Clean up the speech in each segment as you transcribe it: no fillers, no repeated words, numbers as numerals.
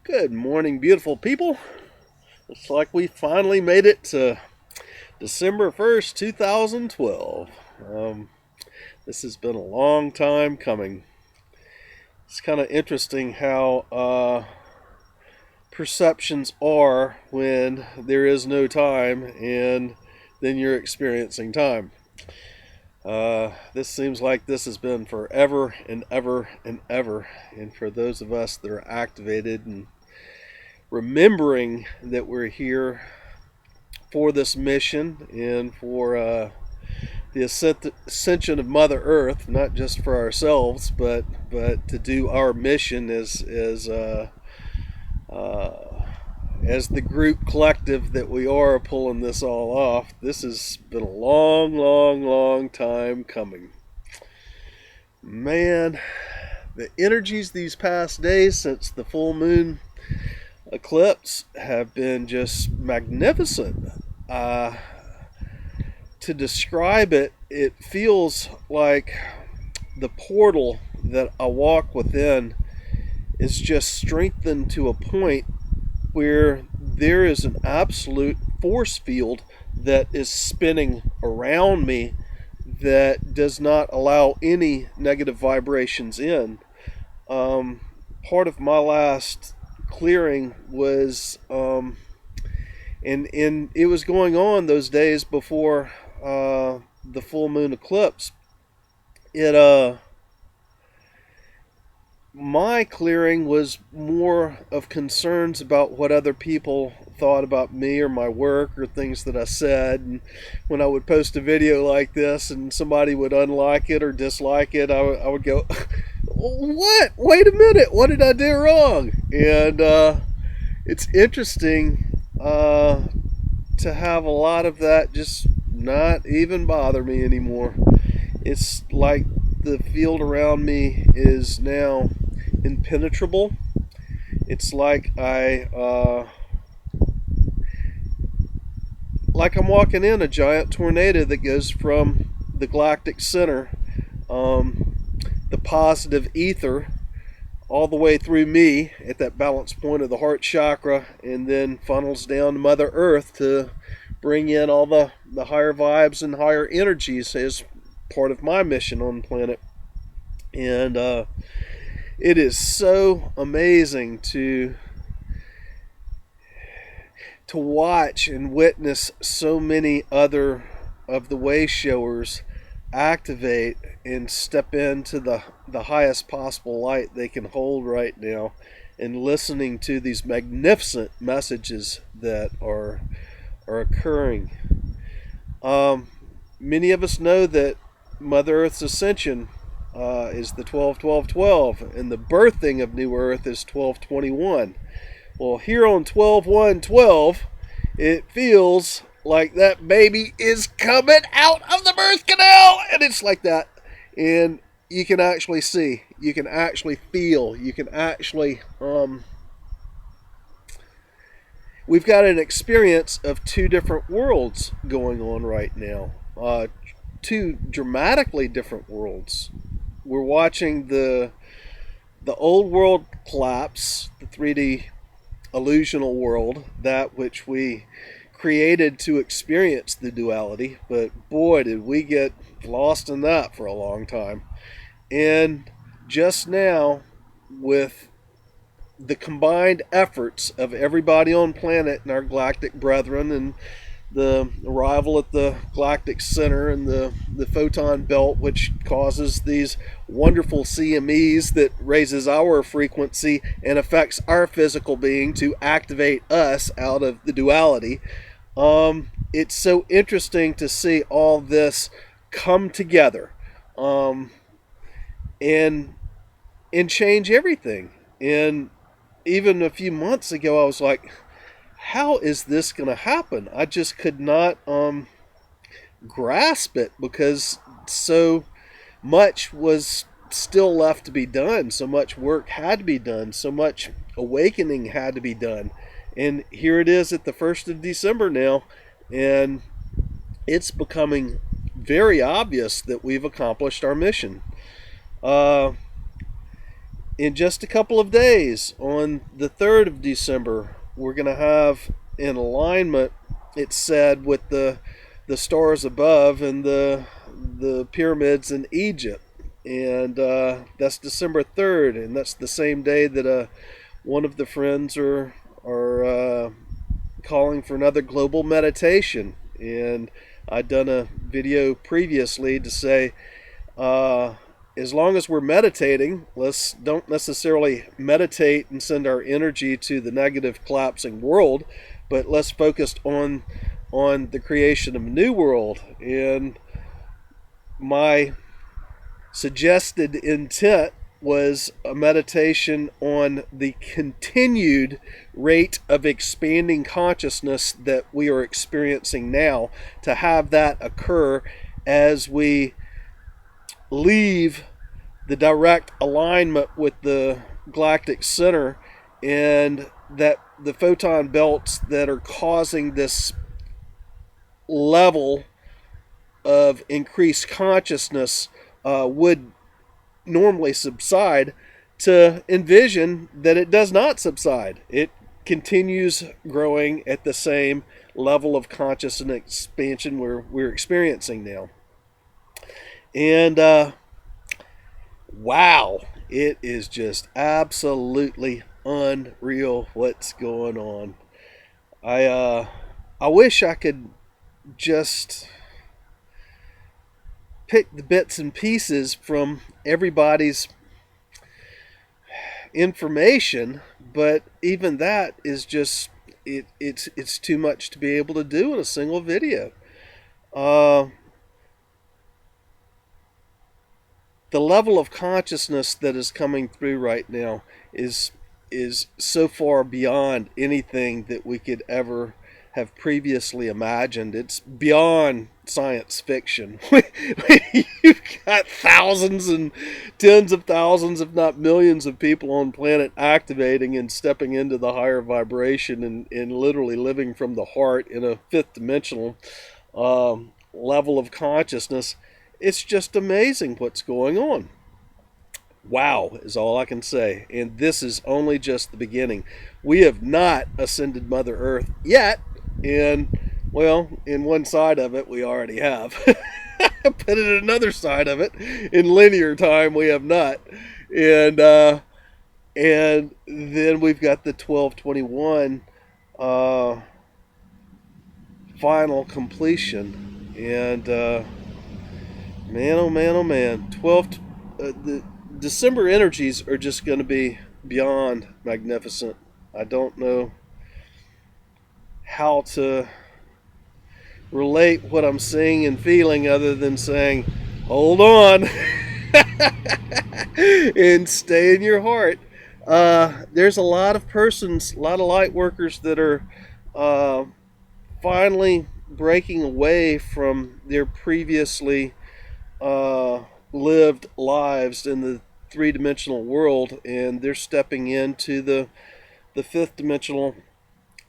Good morning, beautiful people. Looks like we finally made it to December 1st, 2012. This has been a long time coming. It's kind of interesting how perceptions are when there is no time and then you're experiencing time. This seems like this has been forever and ever and ever. And for those of us that are activated and remembering that we're here for this mission and for the ascension of Mother Earth, not just for ourselves, but to do our mission as the group collective that we are pulling this all off. This has been a long, long, long time coming. Man, the energies these past days since the full moon eclipse have been just magnificent. To describe it, it feels like the portal that I walk within is just strengthened to a point where there is an absolute force field that is spinning around me that does not allow any negative vibrations in. Part of my last clearing was, and it was going on those days before the full moon eclipse. My clearing was more of concerns about what other people thought about me or my work or things that I said. And when I would post a video like this and somebody would unlike it or dislike it, I would go, what? Wait a minute, what did I do wrong? And it's interesting to have a lot of that just not even bother me anymore. It's like the field around me is now impenetrable. It's like I'm walking in a giant tornado that goes from the galactic center, the positive ether, all the way through me at that balance point of the heart chakra, and then funnels down to Mother Earth to bring in all the higher vibes and higher energies as part of my mission on the planet. And it is so amazing to watch and witness so many other of the way showers activate and step into the highest possible light they can hold right now, and listening to these magnificent messages that are occurring. Many of us know that Mother Earth's ascension is the 12-12-12, and the birthing of New Earth is 12-21. Well, here on 12-1-12, it feels like that baby is coming out of the birth canal, and it's like that. And you can actually see, you can actually feel, you can actually we've got an experience of two different worlds going on right now. Two dramatically different worlds. We're watching the old world collapse, the 3D illusional world, that which we created to experience the duality, but boy did we get lost in that for a long time. And just now, with the combined efforts of everybody on planet and our galactic brethren, and the arrival at the galactic center and the photon belt, which causes these wonderful CMEs that raises our frequency and affects our physical being to activate us out of the duality. It's so interesting to see all this come together, and change everything. And even a few months ago, I was like, how is this going to happen? I just could not grasp it, because so much was still left to be done. So much work had to be done. So much awakening had to be done. And here it is at the 1st of December now, and it's becoming very obvious that we've accomplished our mission. in just a couple of days, on the 3rd of December, we're going to have in alignment, it's said, with the stars above and the pyramids in Egypt. And that's December 3rd, and that's the same day that one of the friends are calling for another global meditation. And I'd done a video previously to say, as long as we're meditating, let's don't necessarily meditate and send our energy to the negative collapsing world, but let's focus on the creation of a new world. And my suggested intent was a meditation on the continued rate of expanding consciousness that we are experiencing now, to have that occur as we leave the direct alignment with the galactic center, and that the photon belts that are causing this level of increased consciousness would normally subside, to envision that it does not subside. It continues growing at the same level of consciousness and expansion we're experiencing now. And wow, it is just absolutely unreal what's going on. I wish I could just pick the bits and pieces from everybody's information, but even that is just it's too much to be able to do in a single video. The level of consciousness that is coming through right now is so far beyond anything that we could ever have previously imagined. It's beyond science fiction. You've got thousands and tens of thousands, if not millions, of people on planet activating and stepping into the higher vibration, and literally living from the heart in a fifth dimensional level of consciousness. It's just amazing what's going on. Wow is all I can say. And this is only just the beginning. We have not ascended Mother Earth yet. And, well, in one side of it, we already have. But in another side of it, in linear time, we have not. And then we've got the 1221 final completion. And, man, oh man, oh man. The December energies are just going to be beyond magnificent. I don't know how to relate what I'm seeing and feeling other than saying, hold on and stay in your heart. There's a lot of persons, a lot of light workers that are finally breaking away from their previously lived lives in the three-dimensional world, and they're stepping into the fifth dimensional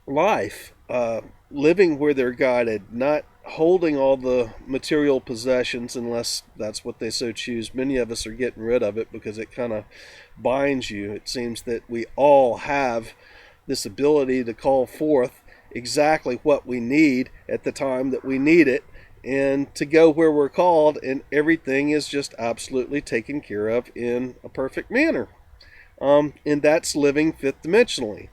life, living where they're guided, not holding all the material possessions unless that's what they so choose. Many of us are getting rid of it because it kind of binds you. It seems that we all have this ability to call forth exactly what we need at the time that we need it, and to go where we're called, and everything is just absolutely taken care of in a perfect manner. And that's living fifth dimensionally.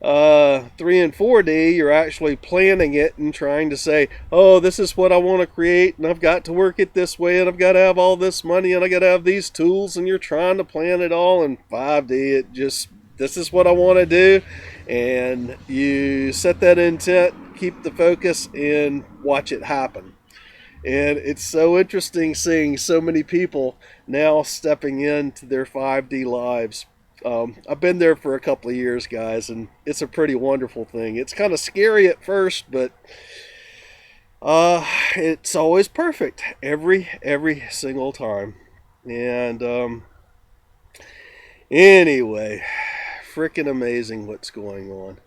3 and 4D, you're actually planning it and trying to say, oh, this is what I want to create, and I've got to work it this way, and I've got to have all this money, and I got to have these tools, and you're trying to plan it all. In 5D, it just, this is what I want to do, and you set that intent, keep the focus, and watch it happen. And it's so interesting seeing so many people now stepping into their 5D lives. I've been there for a couple of years, guys, and it's a pretty wonderful thing. It's kind of scary at first, but it's always perfect every single time. And anyway, freaking amazing what's going on.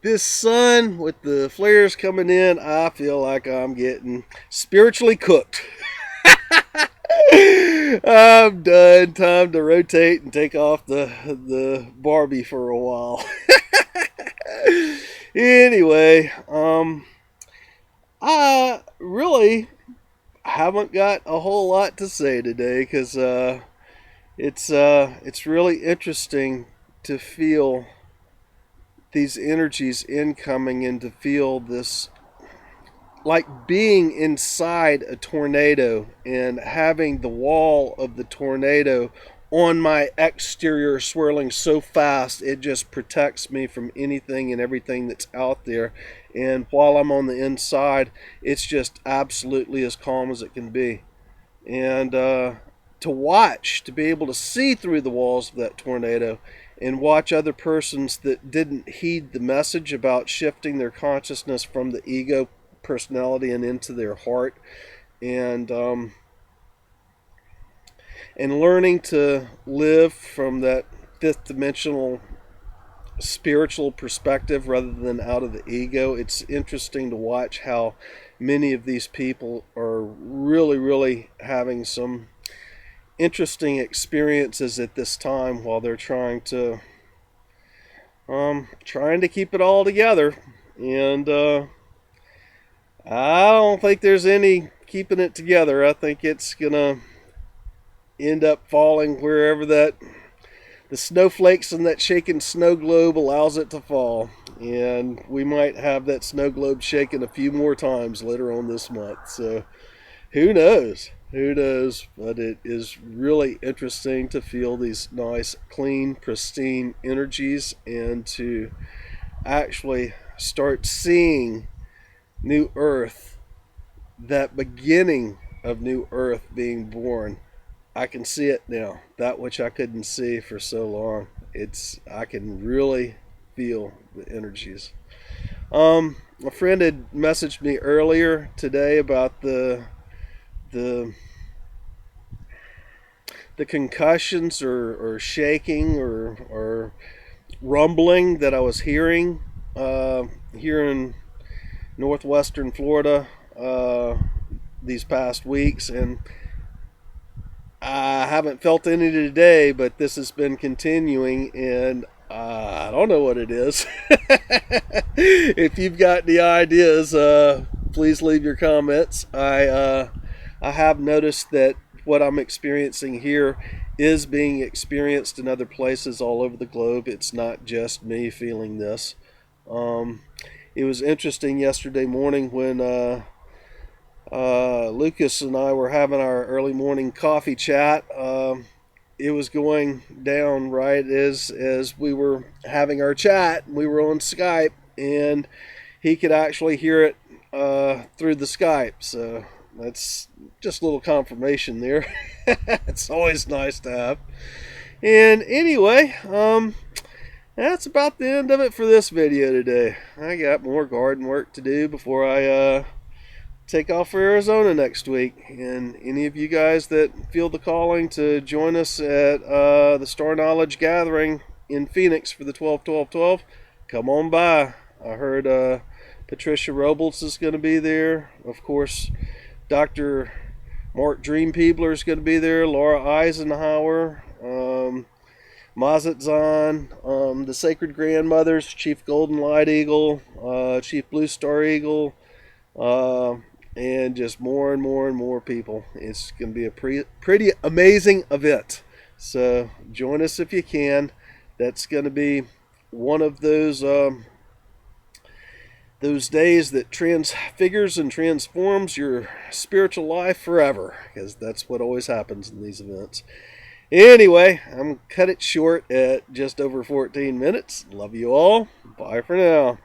This sun with the flares coming in, I feel like I'm getting spiritually cooked. I'm done. Time to rotate and take off the Barbie for a while. Anyway, I really haven't got a whole lot to say today because it's really interesting to feel these energies incoming and to feel this like being inside a tornado and having the wall of the tornado on my exterior swirling so fast it just protects me from anything and everything that's out there. And while I'm on the inside, it's just absolutely as calm as it can be. And to watch, to be able to see through the walls of that tornado and watch other persons that didn't heed the message about shifting their consciousness from the ego personality and into their heart, and learning to live from that fifth dimensional spiritual perspective rather than out of the ego. It's interesting to watch how many of these people are really having some interesting experiences at this time while they're trying to keep it all together. And I don't think there's any keeping it together. I think it's gonna end up falling wherever the snowflakes in that shaking snow globe allows it to fall. And we might have that snow globe shaken a few more times later on this month. So who knows? Who knows? But it is really interesting to feel these nice, clean, pristine energies and to actually start seeing New Earth, that beginning of New Earth being born. I can see it now, that which I couldn't see for so long. I can really feel the energies. A friend had messaged me earlier today about the concussions or shaking or rumbling that I was hearing here in northwestern Florida these past weeks, and I haven't felt any today, but this has been continuing, and I don't know what it is. If you've got any ideas, please leave your comments. I have noticed that what I'm experiencing here is being experienced in other places all over the globe. It's not just me feeling this. It was interesting yesterday morning when Lucas and I were having our early morning coffee chat. It was going down right as we were having our chat. We were on Skype, and he could actually hear it through the Skype. So that's just a little confirmation there. It's always nice to have. And anyway, that's about the end of it for this video today. I got more garden work to do before I take off for Arizona next week. And any of you guys that feel the calling to join us at the Star Knowledge Gathering in Phoenix for the 12-12-12, come on by. I heard Patricia Robles is going to be there. Of course, Dr. Mark Dreampeebler is going to be there. Laura Eisenhower, Mazat Zahn, the Sacred Grandmothers, Chief Golden Light Eagle, Chief Blue Star Eagle, and just more and more people. It's going to be a pretty amazing event. So join us if you can. That's going to be one of those days that transfigures and transforms your spiritual life forever, because that's what always happens in these events. Anyway, I'm going to cut it short at just over 14 minutes. Love you all. Bye for now.